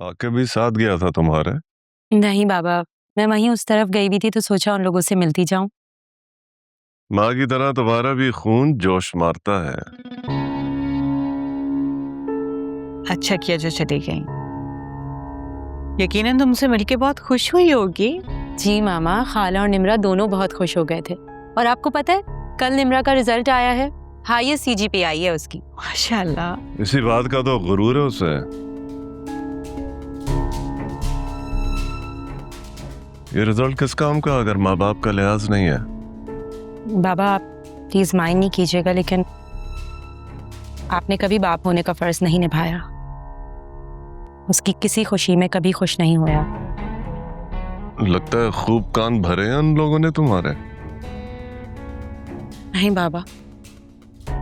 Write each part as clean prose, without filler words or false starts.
आके भी साथ गया था तुम्हारे? नहीं बाबा, मैं वहीं उस तरफ गई हुई थी तो सोचा उन लोगों से मिलती जाऊं। माँ की तरह तुम्हारा भी खून जोश मारता है। अच्छा किया जो चली गई। यकीनन तुमसे मिलके बहुत खुश हुई होगी। जी मामा, खाला और निम्रा दोनों बहुत खुश हो गए थे। और आपको पता है, कल निम्रा का रिजल्ट आया है। हाईएस्ट CGPA आई है उसकी। माशाल्लाह। इसी बात का तो गुरूर है उसे। ये रिजल्ट किस काम का अगर माँ बाप का लिहाज नहीं है? बाबा आप प्लीज माइंड नहीं कीजिएगा, लेकिन आपने कभी बाप होने का फर्ज नहीं निभाया। उसकी किसी खुशी में कभी खुश नहीं हुआ। लगता है खूब कान भरे हैं उन लोगों ने तुम्हारे। नहीं बाबा,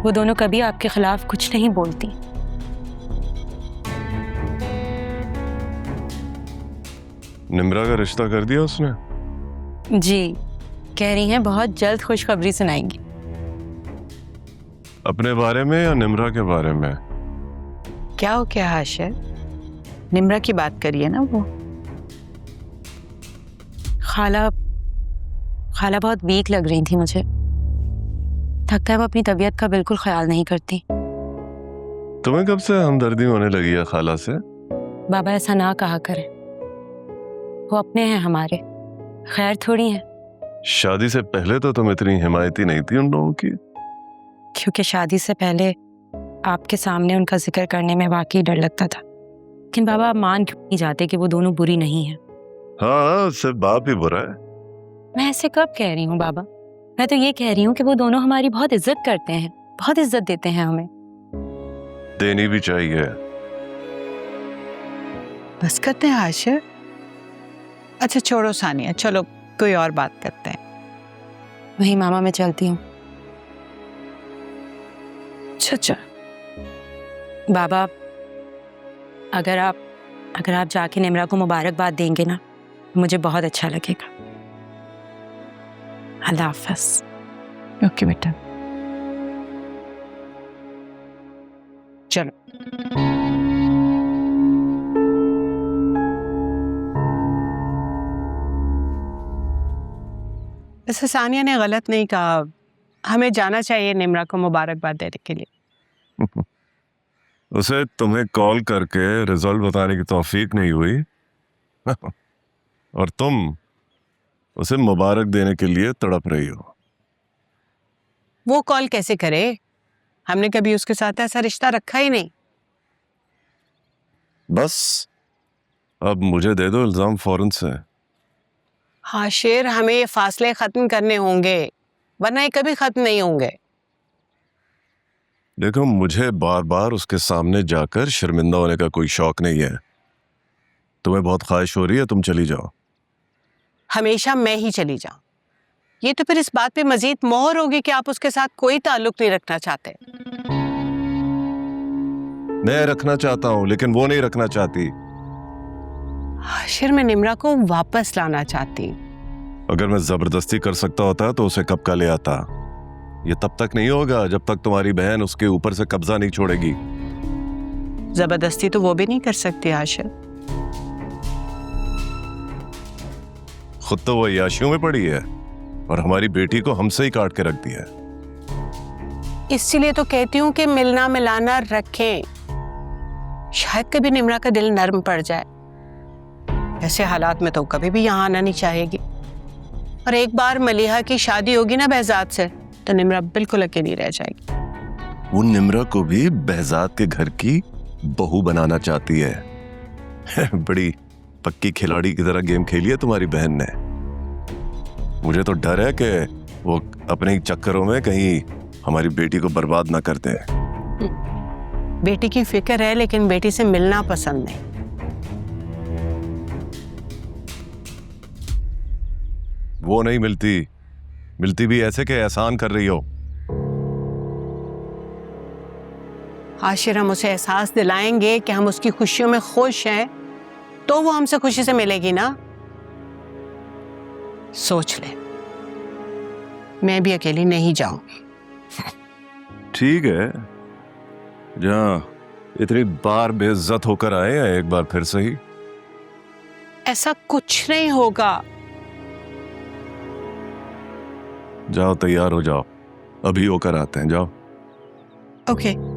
वो दोनों कभी आपके खिलाफ कुछ नहीं बोलती। निम्रा का रिश्ता कर दिया उसने? जी, कह रही हैं बहुत जल्द खुशखबरी सुनाएंगी। अपने बारे में या निम्रा के बारे में? क्या हो क्या हाशिर? निम्रा की बात करिए ना वो। खाला बहुत वीक लग रही थी मुझे। लगता है वो अपनी तबीयत का बिल्कुल ख्याल नहीं करती। तुम्हें कब से हमदर्दी होने लगी है खाला से? बाबा ऐसा ना कहा करें, वो अपने हैं हमारे, खैर थोड़ी हैं। शादी से पहले तो तुम इतनी हिमायती नहीं थी उन लोगों की। क्योंकि शादी से पहले आपके सामने उनका जिक्र करने में वाकई डर लगता था। लेकिन बाबा आप मान क्यों नहीं जाते कि वो दोनों बुरी नहीं है? हाँ, सिर्फ बाप ही बुरा है। मैं ऐसे कब कह रही हूँ बाबा? मैं तो ये कह रही हूँ कि वो दोनों हमारी बहुत इज्जत करते हैं, बहुत इज्जत देते हैं हमें। देनी भी चाहिए। बस करते हैं हाशिर। अच्छा छोड़ो सानिया, चलो कोई और बात करते हैं। वही मामा, मैं चलती हूँ। अच्छा बाबा अगर आप जाके निम्रा को मुबारकबाद देंगे ना, मुझे बहुत अच्छा लगेगा। अल्लाह हाफ़िज़। ओके बेटा, चलो। वैसे सानिया ने गलत नहीं कहा, हमें जाना चाहिए निम्रा को मुबारकबाद देने के लिए। उसे तुम्हें कॉल करके रिजल्ट बताने की तौफीक नहीं हुई और तुम उसे मुबारक देने के लिए तड़प रही हो। वो कॉल कैसे करे? हमने कभी उसके साथ ऐसा रिश्ता रखा ही नहीं। बस अब मुझे दे दो इल्जाम फौरन से। हाशिर, हमें ये फासले खत्म करने होंगे, वरना ये कभी खत्म नहीं होंगे। देखो, मुझे बार बार उसके सामने जाकर शर्मिंदा होने का कोई शौक नहीं है। तुम्हें बहुत ख्वाहिश हो रही है, तुम चली जाओ। हमेशा मैं ही चली जाऊं? ये तो फिर इस बात पे मजीद मोहर होगी कि आप उसके साथ कोई ताल्लुक नहीं रखना चाहते। मैं रखना चाहता हूं, लेकिन वो नहीं रखना चाहती। हाशिर, मैं निम्रा को वापस लाना चाहती। अगर मैं जबरदस्ती कर सकता होता तो उसे कब का ले आता। ये तब तक नहीं होगा जब तक तुम्हारी बहन उसके ऊपर से कब्जा नहीं छोड़ेगी। जबरदस्ती तो वो भी नहीं कर सकती हाशिर। खुद तो वो याशियों में पड़ी है और हमारी बेटी को हमसे ही काट के रख दिया है। इसलिए तो कहती हूँ कि मिलना मिलाना रखें, शायद कभी निम्रा का दिल नर्म पड़ जाए। ऐसे हालात में तो कभी भी यहाँ आना नहीं चाहेगी। और एक बार मलिहा की शादी होगी ना बहजाद से, तो निम्रा बिल्कुल अकेली रह जाएगी। वो निम्रा को भी बहजाद के घर की बहू बनाना चाहती है। बड़ी पक्की खिलाड़ी की तरह गेम खेली है तुम्हारी बहन ने। मुझे तो डर है कि वो अपने चक्करों में कहीं हमारी बेटी को बर्बाद ना कर दे। बेटी की फिक्र है, लेकिन बेटी से मिलना पसंद नहीं। वो नहीं मिलती भी ऐसे के एहसान कर रही हो। आशिर, हम उसे एहसास दिलाएंगे कि हम उसकी खुशियों में खुश हैं, तो वो हमसे खुशी से मिलेगी ना। सोच ले, मैं भी अकेली नहीं जाऊंगी। ठीक है, जहां इतनी बार बेइज्जत होकर आए हैं, एक बार फिर सही। ऐसा कुछ नहीं होगा। जाओ तैयार हो जाओ, अभी होकर आते हैं, जाओ। ओके